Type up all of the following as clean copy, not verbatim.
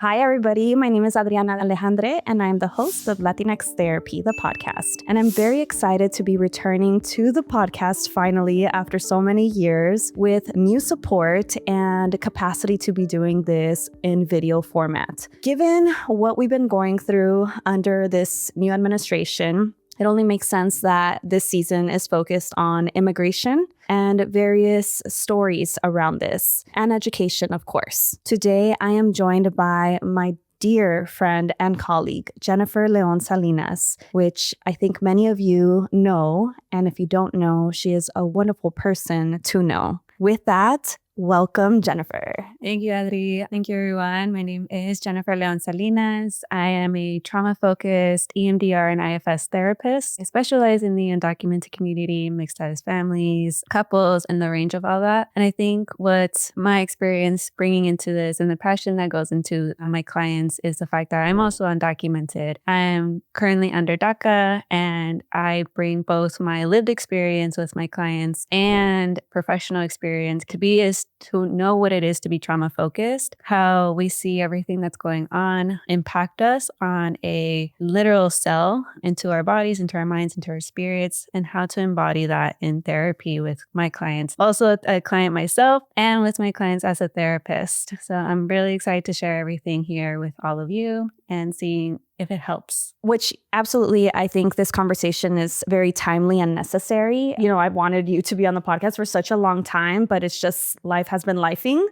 Hi, everybody. My name is Adriana Alejandre, and I'm the host of Latinx Therapy, the podcast. And I'm very excited to be returning to the podcast finally after so many years with new support and capacity to be doing this in video format. Given what we've been going through under this new administration, it only makes sense that this season is focused on immigration and various stories around this, and education, of course. Today, I am joined by my dear friend and colleague, Jennifer León Salinas, which I think many of you know, and if you don't know, she is a wonderful person to know. With that, welcome, Jennifer. Thank you, Adri. Thank you, everyone. My name is Jennifer León Salinas. I am a trauma-focused EMDR and IFS therapist. I specialize in the undocumented community, mixed status families, couples, and the range of all that. And I think what my experience bringing into this and the passion that goes into my clients is the fact that I'm also undocumented. I'm currently under DACA, and I bring both my lived experience with my clients and professional experience to know what it is to be trauma focused, how we see everything that's going on impact us on a literal cell into our bodies, into our minds, into our spirits, and how to embody that in therapy with my clients. Also a client myself and with my clients as a therapist. So I'm really excited to share everything here with all of you and seeing if it helps. Which absolutely, I think this conversation is very timely and necessary. You know, I've wanted you to be on the podcast for such a long time, but it's just life has been lifing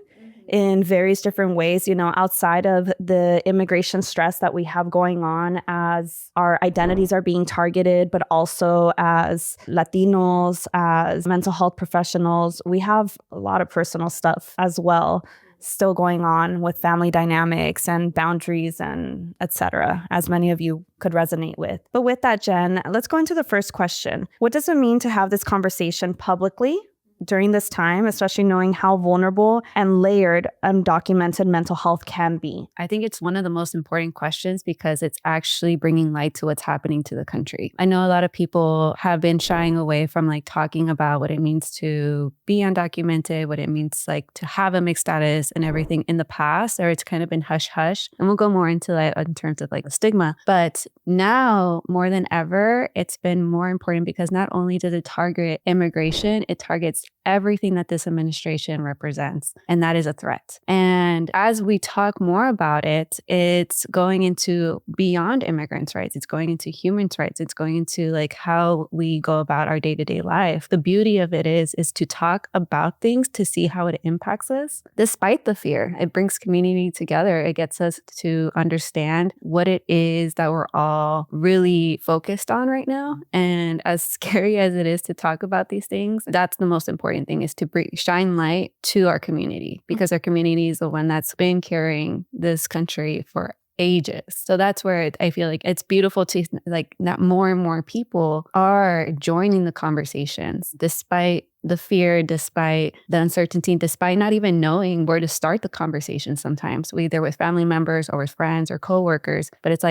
in various different ways, you know, outside of the immigration stress that we have going on as our identities are being targeted, but also as Latinos, as mental health professionals. We have a lot of personal stuff as well still going on with family dynamics and boundaries and etc., as many of you could resonate with. But with that, Jen, let's go into the first question. What does it mean to have this conversation publicly during this time, especially knowing how vulnerable and layered undocumented mental health can be? I think it's one of the most important questions because it's actually bringing light to what's happening to the country. I know a lot of people have been shying away from talking about what it means to be undocumented, what it means to have a mixed status and everything in the past, or it's kind of been hush hush. And we'll go more into that in terms of the stigma. But now more than ever, it's been more important because not only does it target immigration, it targets everything that this administration represents. And that is a threat. And as we talk more about it, it's going into beyond immigrants' rights. It's going into human rights. It's going into how we go about our day-to-day life. The beauty of it is to talk about things to see how it impacts us. Despite the fear, it brings community together. It gets us to understand what it is that we're all really focused on right now. And as scary as it is to talk about these things, that's the most important thing, is to shine light to our community, because our community is the one that's been carrying this country for ages. So that's where I feel like it's beautiful to that more and more people are joining the conversations despite the fear, despite the uncertainty, despite not even knowing where to start the conversation sometimes, either with family members or with friends or coworkers. But it's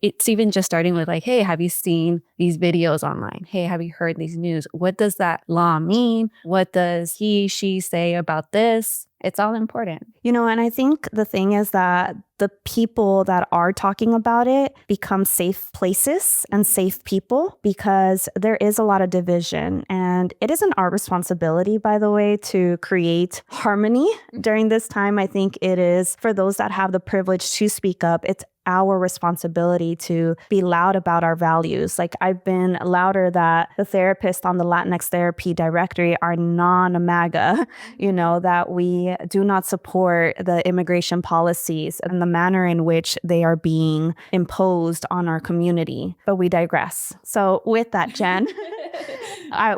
it's even just starting with hey, have you seen these videos online? Hey, have you heard these news? What does that law mean? What does he, she say about this? It's all important. You know, and I think the thing is that the people that are talking about it become safe places and safe people, because there is a lot of division. And it isn't our responsibility, by the way, to create harmony during this time. I think it is for those that have the privilege to speak up. It's our responsibility to be loud about our values. I've been louder that the therapists on the Latinx Therapy directory are non-MAGA, that we do not support the immigration policies and the manner in which they are being imposed on our community. But we digress. So with that, Jen,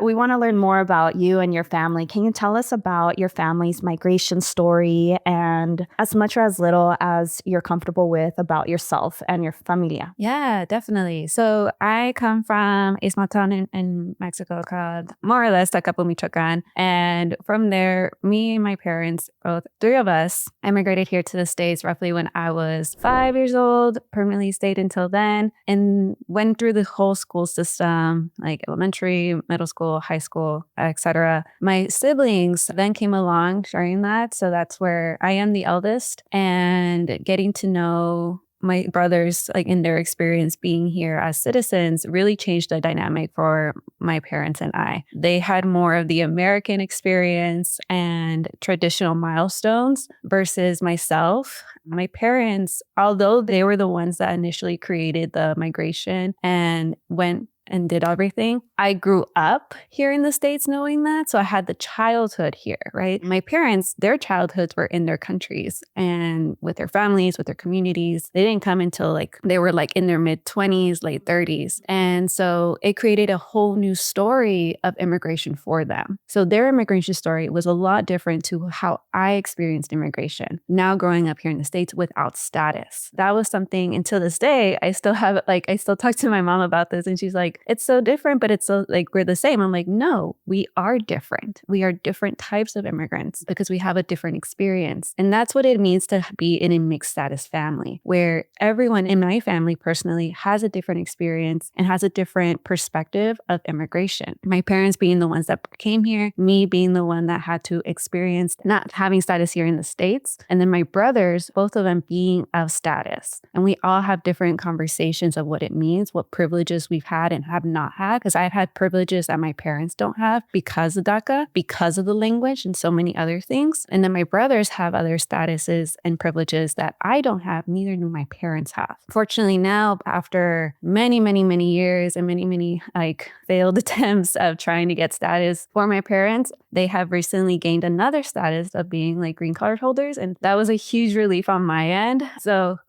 we want to learn more about you and your family. Can you tell us about your family's migration story, and as much or as little as you're comfortable with about yourself and your familia? Yeah, definitely. So I come from a small town in Mexico called more or less Acapulco, Michoacan. And from there, me and my parents, both three of us, immigrated here to the States roughly when I was 5 years old, permanently stayed until then, and went through the whole school system, elementary, middle middle school, high school, etc. My siblings then came along during that. So that's where I am the eldest, and getting to know my brothers, like in their experience being here as citizens, really changed the dynamic for my parents and I. They had more of the American experience and traditional milestones versus myself. My parents, although they were the ones that initially created the migration and went and did everything, I grew up here in the States knowing that. So I had the childhood here, right? My parents, their childhoods were in their countries and with their families, with their communities. They didn't come until like they were like in their mid-20s, late 30s. And so it created a whole new story of immigration for them. So their immigration story was a lot different to how I experienced immigration. Now growing up here in the States without status. That was something until this day, I still have I still talk to my mom about this, and she's like, it's so different, but it's so like we're the same. I'm like, no, we are different. We are different types of immigrants because we have a different experience. And that's what it means to be in a mixed status family, where everyone in my family personally has a different experience and has a different perspective of immigration. My parents being the ones that came here, me being the one that had to experience not having status here in the States, and then my brothers, both of them being of status. And we all have different conversations of what it means, what privileges we've had and have not had, because I've had privileges that my parents don't have because of DACA, because of the language and so many other things. And then my brothers have other statuses and privileges that I don't have, neither do my parents have. Fortunately now, after many, many, many years and many, many like failed attempts of trying to get status for my parents, they have recently gained another status of being like green card holders. And that was a huge relief on my end. So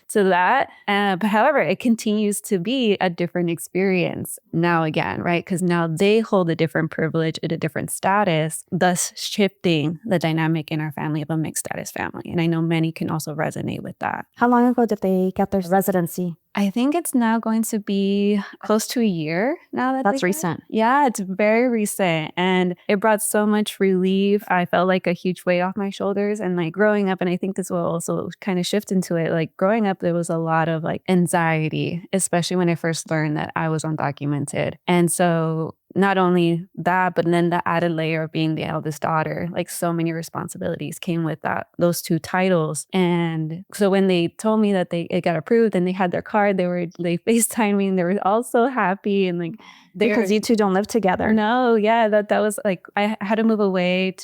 to that. But however, it continues to be a different experience now again, right? Because now they hold a different privilege and a different status, thus shifting the dynamic in our family of a mixed status family. And I know many can also resonate with that. How long ago did they get their residency? I think it's now going to be close to a year now. That's recent. Yeah, it's very recent. And it brought so much relief. I felt like a huge weight off my shoulders. And like growing up, and I think this will also kind of shift into it, like growing up, there was a lot of like anxiety, especially when I first learned that I was undocumented. And so not only that, but then the added layer of being the eldest daughter, like so many responsibilities came with that, those two titles. And so when they told me that it got approved and they had their card, they FaceTimed me and they were all so happy. And like, because you two don't live together. No, yeah, that was like, I had to move away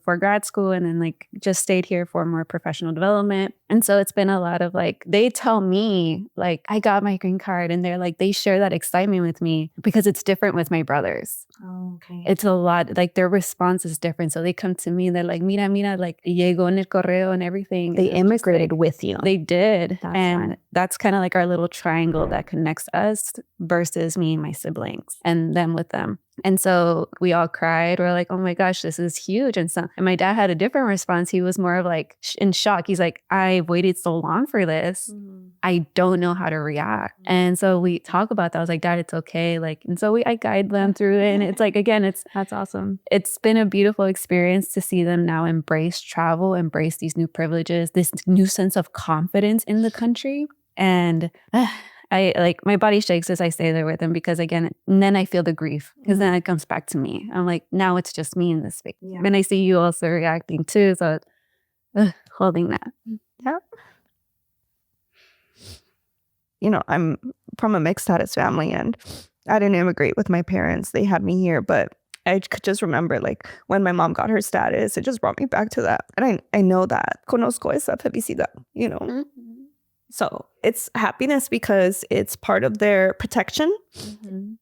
for grad school and then like just stayed here for more professional development. And so it's been a lot of like, they tell me like, I got my green card, and they're like, they share that excitement with me because it's different with my brothers. Oh, okay. It's a lot, like their response is different. So they come to me, they're like, mira, like llegó en el correo and everything. They immigrated like, with you. They did. That's that's kind of like our little triangle that connects us versus me and my siblings and them with them. And so we all cried. We're like, oh my gosh, this is huge. And my dad had a different response. He was more of like in shock. He's like, I waited so long for this. I don't know how to react. And so we talk about that. I was like, Dad, it's okay. Like, and so I guide them through it. And it's like, again, that's awesome. It's been a beautiful experience to see them now embrace travel, embrace these new privileges, this new sense of confidence in the country. And I like my body shakes as I stay there with them because again, and then I feel the grief because then it comes back to me. I'm like, now it's just me in this space. Yeah. And I see you also reacting too. So holding that. Yeah. You know, I'm from a mixed status family and I didn't immigrate with my parents. They had me here, but I could just remember like when my mom got her status, it just brought me back to that. And I know that. Conozco esa felicidad, you know. Mm-hmm. So it's happiness because it's part of their protection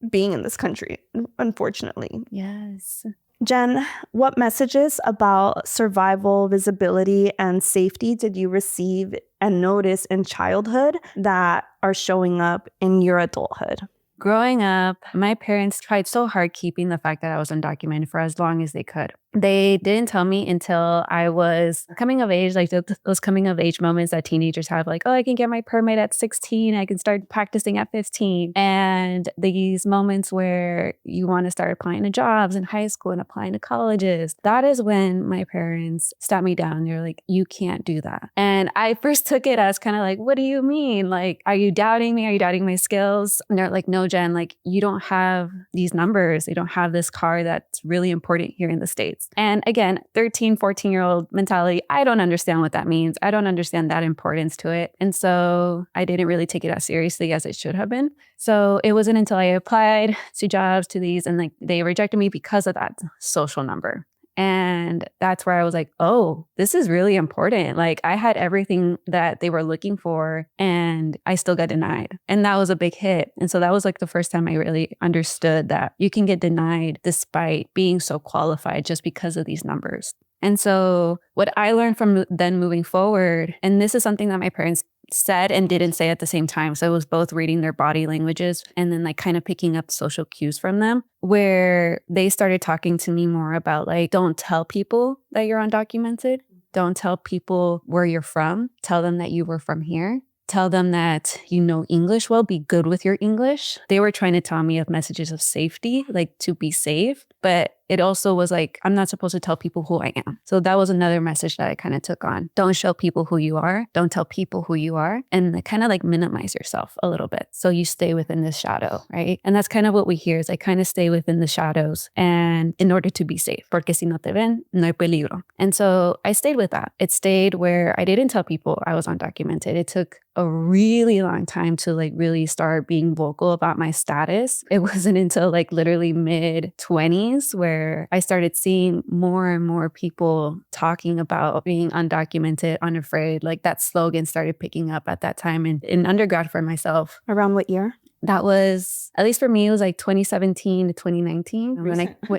being in this country, unfortunately. Yes. Jen, what messages about survival, visibility, and safety did you receive and notice in childhood that are showing up in your adulthood? Growing up, my parents tried so hard keeping the fact that I was undocumented for as long as they could. They didn't tell me until I was coming of age, like those coming of age moments that teenagers have, like, oh, I can get my permit at 16. I can start practicing at 15. And these moments where you want to start applying to jobs in high school and applying to colleges. That is when my parents sat me down. They're like, you can't do that. And I first took it as kind of like, what do you mean? Like, are you doubting me? Are you doubting my skills? And they're like, no, Jen, like, you don't have these numbers. You don't have this car that's really important here in the States. And again, 13, 14-year-old mentality, I don't understand what that means. I don't understand that importance to it. And so I didn't really take it as seriously as it should have been. So it wasn't until I applied to jobs to these and like they rejected me because of that social number. And that's where I was like, oh, this is really important. Like I had everything that they were looking for and I still got denied. And that was a big hit. And so that was like the first time I really understood that you can get denied despite being so qualified just because of these numbers. And so what I learned from then moving forward, and this is something that my parents said and didn't say at the same time. So it was both reading their body languages and then like kind of picking up social cues from them, where they started talking to me more about like, don't tell people that you're undocumented. Don't tell people where you're from. Tell them that you were from here. Tell them that you know English well, be good with your English. They were trying to tell me of messages of safety, like to be safe, but it also was like, I'm not supposed to tell people who I am. So that was another message that I kind of took on. Don't show people who you are. Don't tell people who you are. And kind of like minimize yourself a little bit. So you stay within this shadow, right? And that's kind of what we hear is I kind of stay within the shadows and in order to be safe. Porque si no te ven, no hay peligro. And so I stayed with that. It stayed where I didn't tell people I was undocumented. It took a really long time to like really start being vocal about my status. It wasn't until like literally mid-20s where I started seeing more and more people talking about being undocumented, unafraid. Like that slogan started picking up at that time in undergrad for myself. Around what year? That was, at least for me, it was like 2017 to 2019.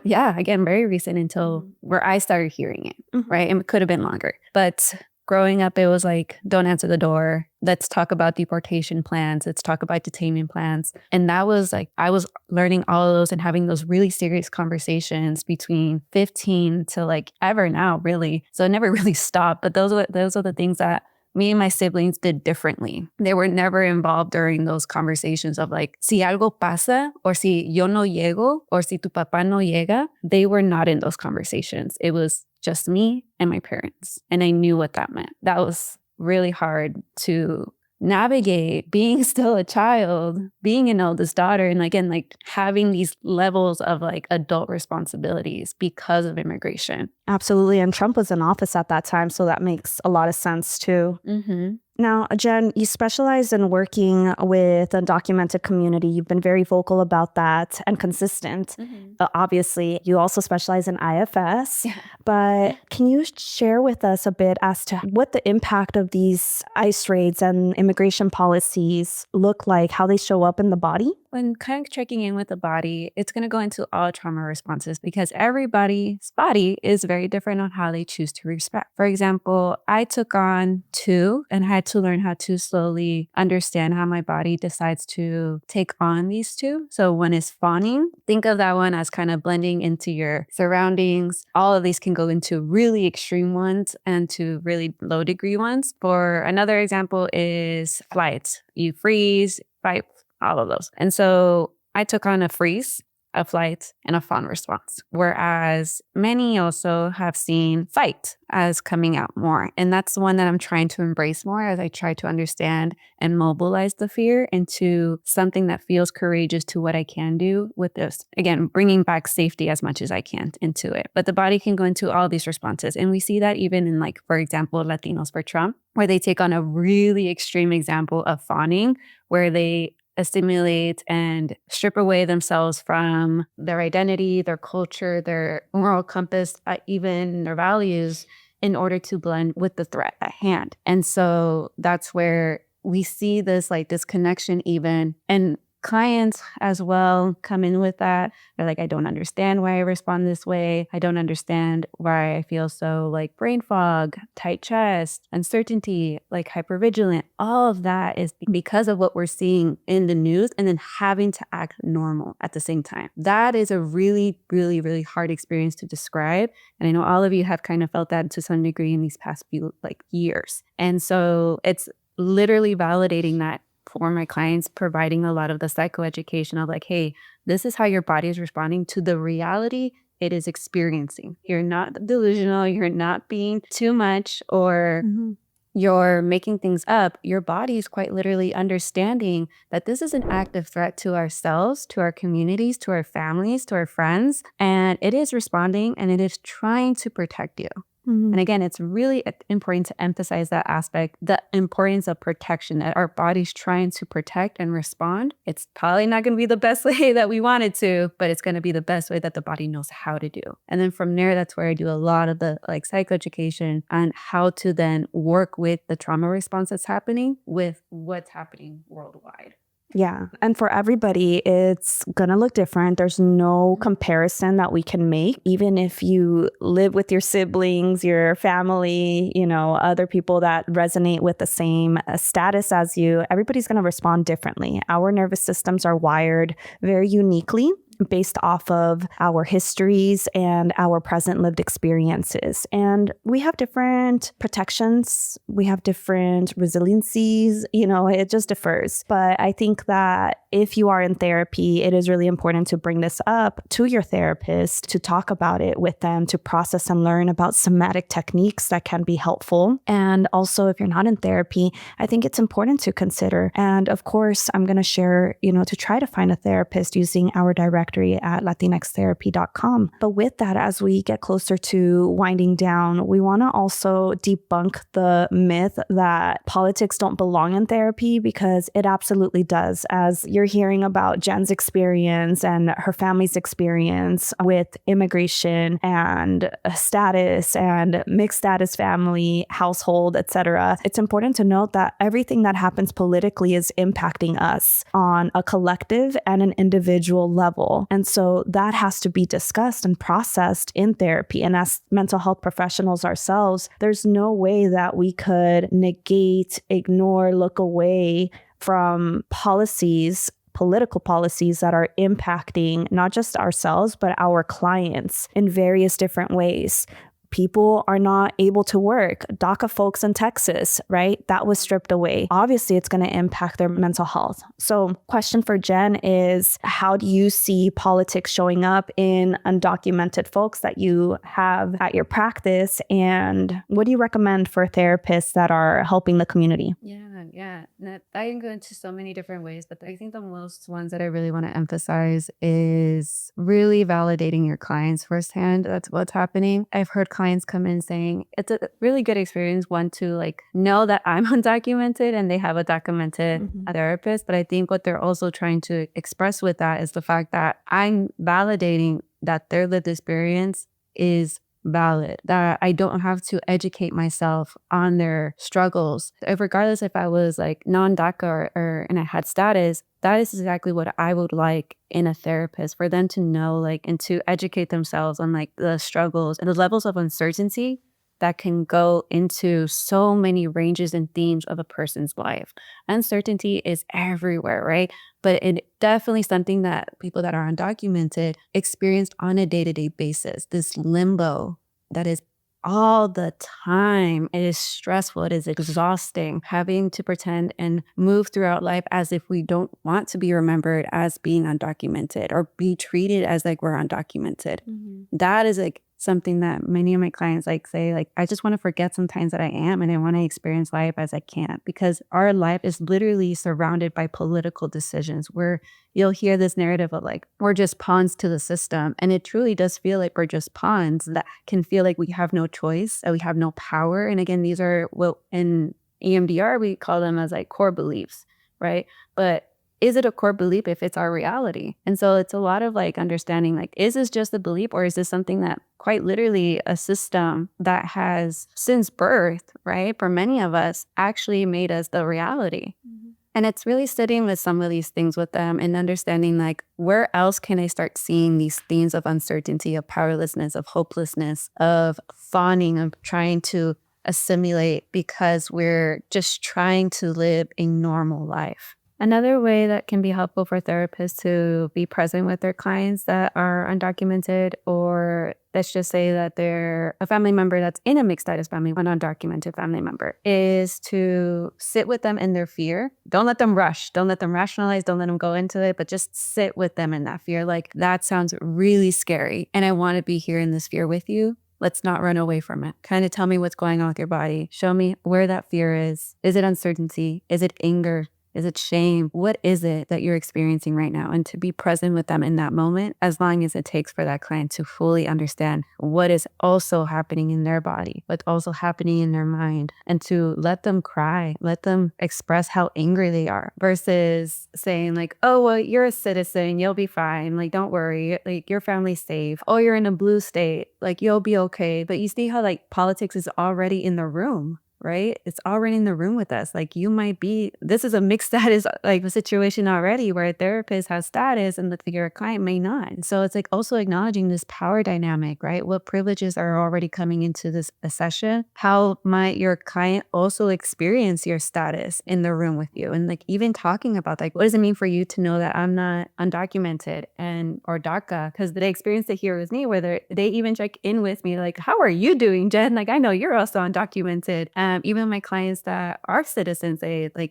Again, very recent until where I started hearing it, right? And it could have been longer. But growing up, it was like, don't answer the door. Let's talk about deportation plans. Let's talk about detainment plans. And that was like, I was learning all of those and having those really serious conversations between 15 to like ever now, really. So it never really stopped. But those are the things that me and my siblings did differently. They were never involved during those conversations of like, si algo pasa, or si yo no llego, or si tu papá no llega. They were not in those conversations. It was just me and my parents. And I knew what that meant. That was really hard to navigate, being still a child, being an eldest daughter, and again, like having these levels of like adult responsibilities because of immigration. Absolutely. And Trump was in office at that time, so that makes a lot of sense too. Now, Jen, you specialize in working with the undocumented community. You've been very vocal about that and consistent. Obviously, you also specialize in IFS. But can you share with us a bit as to what the impact of these ICE raids and immigration policies look like, how they show up in the body? When kind of checking in with the body, it's going to go into all trauma responses because everybody's body is very different on how they choose to respond. For example, I took on 2 and had to learn how to slowly understand how my body decides to take on these 2. So one is fawning. Think of that one as kind of blending into your surroundings. All of these can go into really extreme ones and to really low degree ones. For another example is flight. You freeze, fight, all of those. And so I took on a freeze, a flight, and a fawn response. Whereas many also have seen fight as coming out more. And that's the one that I'm trying to embrace more as I try to understand and mobilize the fear into something that feels courageous to what I can do with this. Again, bringing back safety as much as I can into it. But the body can go into all these responses. And we see that even in like, for example, Latinos for Trump, where they take on a really extreme example of fawning, where they assimilate and strip away themselves from their identity, their culture, their moral compass, even their values in order to blend with the threat at hand. And so that's where we see this like this connection even. And clients as well come in with that. They're like, I don't understand why I respond this way. I don't understand why I feel so like brain fog, tight chest, uncertainty, like hypervigilant. All of that is because of what we're seeing in the news and then having to act normal at the same time. That is a really, really, really hard experience to describe. And I know all of you have kind of felt that to some degree in these past few like years. And so it's literally validating that for my clients, providing a lot of the psychoeducation of like, hey, this is how your body is responding to the reality it is experiencing. You're not delusional. You're not being too much or you're making things up. Your body is quite literally understanding that this is an active threat to ourselves, to our communities, to our families, to our friends. And it is responding and it is trying to protect you. And again, it's really important to emphasize that aspect, the importance of protection, that our body's trying to protect and respond. It's probably not going to be the best way that we want it to, but it's going to be the best way that the body knows how to do. And then from there, that's where I do a lot of the like psychoeducation on how to then work with the trauma response that's happening with what's happening worldwide. Yeah. And for everybody, it's going to look different. There's no comparison that we can make. Even if you live with your siblings, your family, you know, other people that resonate with the same status as you, everybody's going to respond differently. Our nervous systems are wired very uniquely based off of our histories and our present lived experiences. And we have different protections. We have different resiliencies, you know, it just differs. But I think that if you are in therapy, it is really important to bring this up to your therapist, to talk about it with them, to process and learn about somatic techniques that can be helpful. And also, if you're not in therapy, I think it's important to consider. And of course, I'm going to share, you know, to try to find a therapist using our directory at latinxtherapy.com. But with that, as we get closer to winding down, we want to also debunk the myth that politics don't belong in therapy, because it absolutely does. As you're hearing about Jen's experience and her family's experience with immigration and status and mixed status family, household, etc., it's important to note that everything that happens politically is impacting us on a collective and an individual level. And so that has to be discussed and processed in therapy. And as mental health professionals ourselves, there's no way that we could negate, ignore, look away from policies, political policies that are impacting not just ourselves, but our clients in various different ways. People are not able to work. DACA folks in Texas, right? That was stripped away. Obviously, it's going to impact their mental health. So question for Jen is, how do you see politics showing up in undocumented folks that you have at your practice? And what do you recommend for therapists that are helping the community? Yeah. I can go into so many different ways, but I think the most ones that I really want to emphasize is really validating your clients firsthand. That's what's happening. I've heard clients come in saying it's a really good experience, one, to like know that I'm undocumented and they have a documented therapist. But I think what they're also trying to express with that is the fact that I'm validating that their lived experience is valid, that I don't have to educate myself on their struggles. Regardless if I was like non-DACA or and I had status, that is exactly what I would like in a therapist, for them to know like and to educate themselves on like the struggles and the levels of uncertainty that can go into so many ranges and themes of a person's life. Uncertainty is everywhere, right? But it definitely something that people that are undocumented experienced on a day-to-day basis. This limbo that is all the time. It is stressful. It is exhausting, having to pretend and move throughout life as if we don't want to be remembered as being undocumented or be treated as like we're undocumented. That is like something that many of my clients like say, like, I just want to forget sometimes that I am, and I want to experience life as I can, because our life is literally surrounded by political decisions where you'll hear this narrative of like, we're just pawns to the system. And it truly does feel like we're just pawns that can feel like we have no choice, that we have no power. And again, these are what in EMDR, we call them as like core beliefs, right? But is it a core belief if it's our reality? And so it's a lot of like understanding, like, is this just a belief, or is this something that quite literally a system that has since birth, right, for many of us actually made us the reality? And it's really sitting with some of these things with them and understanding like, where else can I start seeing these themes of uncertainty, of powerlessness, of hopelessness, of fawning, of trying to assimilate because we're just trying to live a normal life. Another way that can be helpful for therapists to be present with their clients that are undocumented, or let's just say that they're a family member that's in a mixed status family, an undocumented family member, is to sit with them in their fear. Don't let them rush. Don't let them rationalize. Don't let them go into it, but just sit with them in that fear. Like, that sounds really scary, and I want to be here in this fear with you. Let's not run away from it. Kind of tell me what's going on with your body. Show me where that fear is. Is it uncertainty? Is it anger? Is it shame? What is it that you're experiencing right now? And to be present with them in that moment, as long as it takes for that client to fully understand what is also happening in their body, what's also happening in their mind, and to let them cry, let them express how angry they are, versus saying like, oh, well, you're a citizen, you'll be fine. Like, don't worry, like, your family's safe. Oh, you're in a blue state, like, you'll be okay. But you see how like politics is already in the room. Right? It's already in the room with us. Like, you might be, this is a mixed status, like a situation already where a therapist has status and your client may not. So it's like also acknowledging this power dynamic, right? What privileges are already coming into this session? How might your client also experience your status in the room with you? And like even talking about like, what does it mean for you to know that I'm not undocumented or DACA? Because they experienced it here with me, where they even check in with me like, how are you doing, Jen? Like, I know you're also undocumented. Even my clients that are citizens,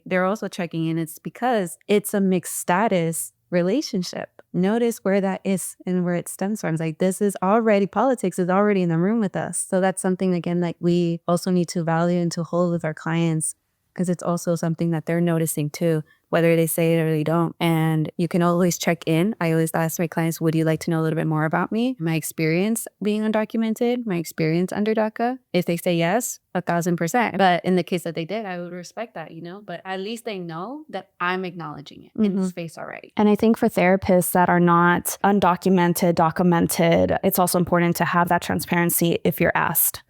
they're also checking in. It's because it's a mixed status relationship. Notice where that is and where it stems from. It's like, this is already, politics is already in the room with us. So that's something, again, like we also need to value and to hold with our clients, because it's also something that they're noticing too, whether they say it or they don't. And you can always check in. I always ask my clients, would you like to know a little bit more about me, my experience being undocumented, my experience under DACA? If they say yes, 1,000%. But in the case that they did, I would respect that, but at least they know that I'm acknowledging it in space already. And I think for therapists that are not undocumented, documented, it's also important to have that transparency if you're asked.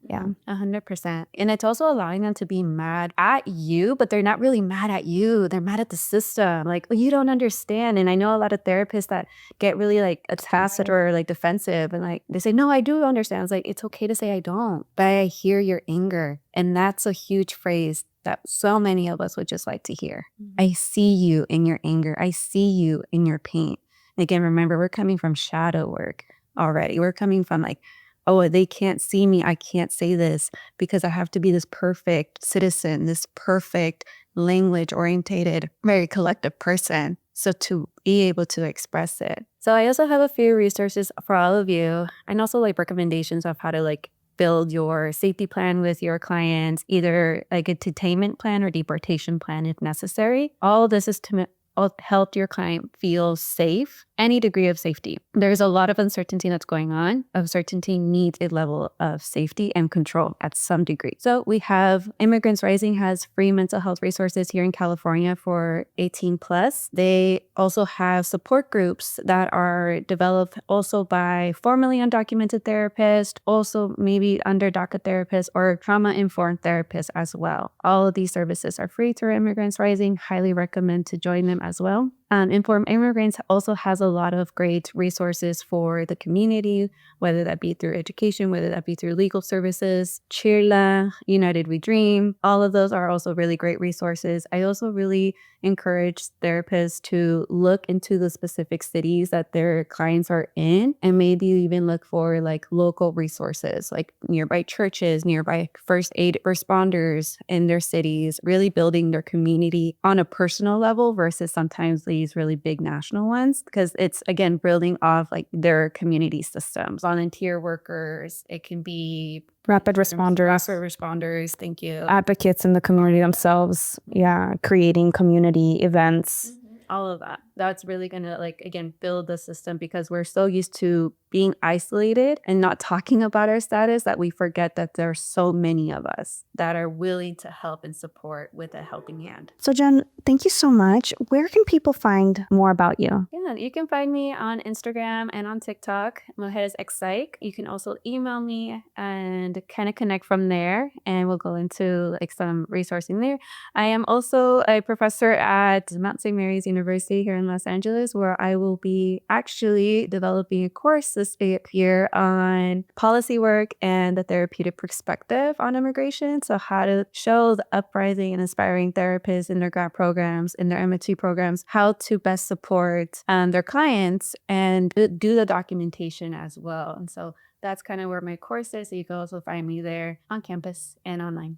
Yeah, 100%. And it's also allowing them to be mad at you, but they're not really mad at you. They're mad at the system. Like, oh, you don't understand. And I know a lot of therapists that get really like attached or like defensive, and like they say, no, I do understand. It's like, it's okay to say I don't, but I hear your anger. And that's a huge phrase that so many of us would just like to hear. I see you in your anger. I see you in your pain. And again, remember, we're coming from shadow work already. We're coming from like, oh, they can't see me. I can't say this because I have to be this perfect citizen, this perfect language-orientated, very collective person. So to be able to express it. So I also have a few resources for all of you, and also like recommendations of how to like build your safety plan with your clients, either like a detainment plan or deportation plan if necessary. All of this is to help your client feel safe, any degree of safety. There's a lot of uncertainty that's going on. Uncertainty needs a level of safety and control at some degree. So we have Immigrants Rising has free mental health resources here in California for 18 plus. They also have support groups that are developed also by formerly undocumented therapists, also maybe under DACA therapists or trauma-informed therapists as well. All of these services are free through Immigrants Rising. Highly recommend to join them as well. Informed Immigrants also has a lot of great resources for the community, whether that be through education, whether that be through legal services, Chirla, United We Dream. All of those are also really great resources. I also really encourage therapists to look into the specific cities that their clients are in, and maybe even look for like local resources, like nearby churches, nearby first aid responders in their cities, really building their community on a personal level versus sometimes these really big national ones, because it's, again, building off like their community systems, volunteer workers. It can be rapid responders. Thank you. Advocates in the community themselves. Yeah. Creating community events. All of that. that's really going to, like, again, build the system, because we're so used to being isolated and not talking about our status that we forget that there are so many of us that are willing to help and support with a helping hand. So Jen, thank you so much. Where can people find more about you? Yeah, you can find me on Instagram and on TikTok, MujeresxPsych. You can also email me and kind of connect from there, and we'll go into like some resourcing there. I am also a professor at Mount St. Mary's University here in Los Angeles, where I will be actually developing a course this year on policy work and the therapeutic perspective on immigration. So how to show the uprising and inspiring therapists in their grad programs, in their MFT programs, how to best support their clients and do the documentation as well. And so that's kind of where my course is. So you can also find me there on campus and online.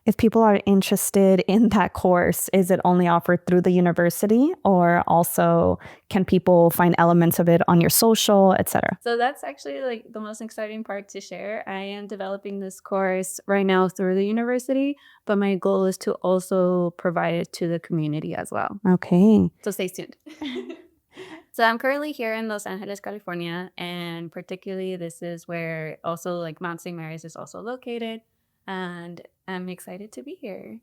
If people are interested in that course, is it only offered through the university, or also can people find elements of it on your social, etc.? So that's actually like the most exciting part to share. I am developing this course right now through the university, but my goal is to also provide it to the community as well. Okay. So stay tuned. So I'm currently here in Los Angeles, California, and particularly this is where also like Mount St. Mary's is also located. And I'm excited to be here.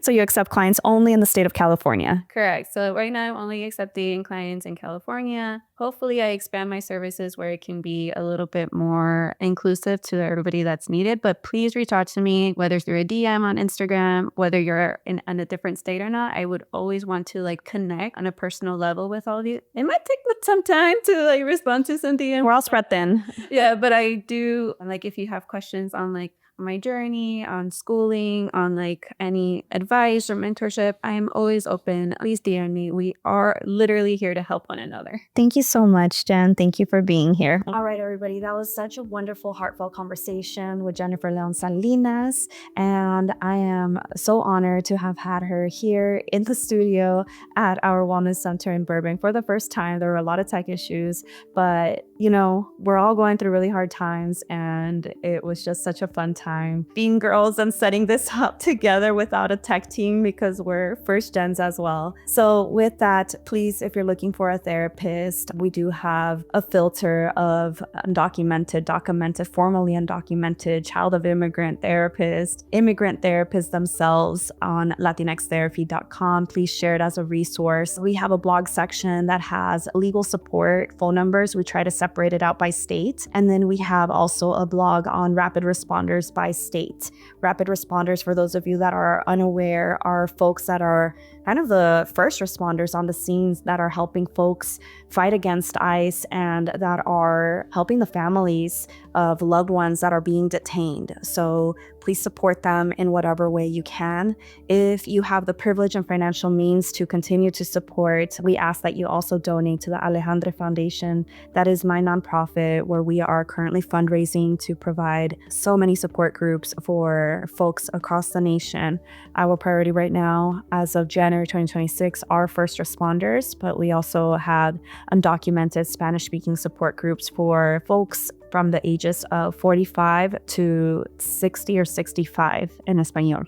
So you accept clients only in the state of California? Correct. So right now I'm only accepting clients in California. Hopefully I expand my services where it can be a little bit more inclusive to everybody that's needed. But please reach out to me, whether through a DM on Instagram, whether you're in a different state or not. I would always want to like connect on a personal level with all of you. It might take some time to like respond to some DMs. We're all spread thin. Yeah, but I do, like, if you have questions on like my journey, on schooling, on like any advice or mentorship, I am always open. Please DM me. We are literally here to help one another. Thank you so much, Jen. Thank you for being here. All right, everybody. That was such a wonderful, heartfelt conversation with Jennifer León Salinas. And I am so honored to have had her here in the studio at our Wellness Center in Burbank for the first time. There were a lot of tech issues, but you know, we're all going through really hard times, and it was just such a fun time being girls and setting this up together without a tech team, because we're first gens as well. So with that, please, if you're looking for a therapist, we do have a filter of undocumented, DACAmented, formerly undocumented, child of immigrant therapists themselves on latinxtherapy.com. Please share it as a resource. We have a blog section that has legal support phone numbers. We try to separate it out by state. And then we have also a blog on rapid responders by state. Rapid responders, for those of you that are unaware, are folks that are kind of the first responders on the scenes that are helping folks fight against ICE and that are helping the families of loved ones that are being detained. So please support them in whatever way you can. If you have the privilege and financial means to continue to support, we ask that you also donate to the Alejandra Foundation. That is my nonprofit where we are currently fundraising to provide so many support groups for folks across the nation. Our priority right now, as of January 2026, are first responders, but we also have undocumented Spanish-speaking support groups for folks from the ages of 45 to 60 or 65 in Espanol.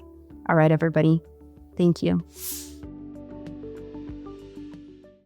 All right, everybody. Thank you.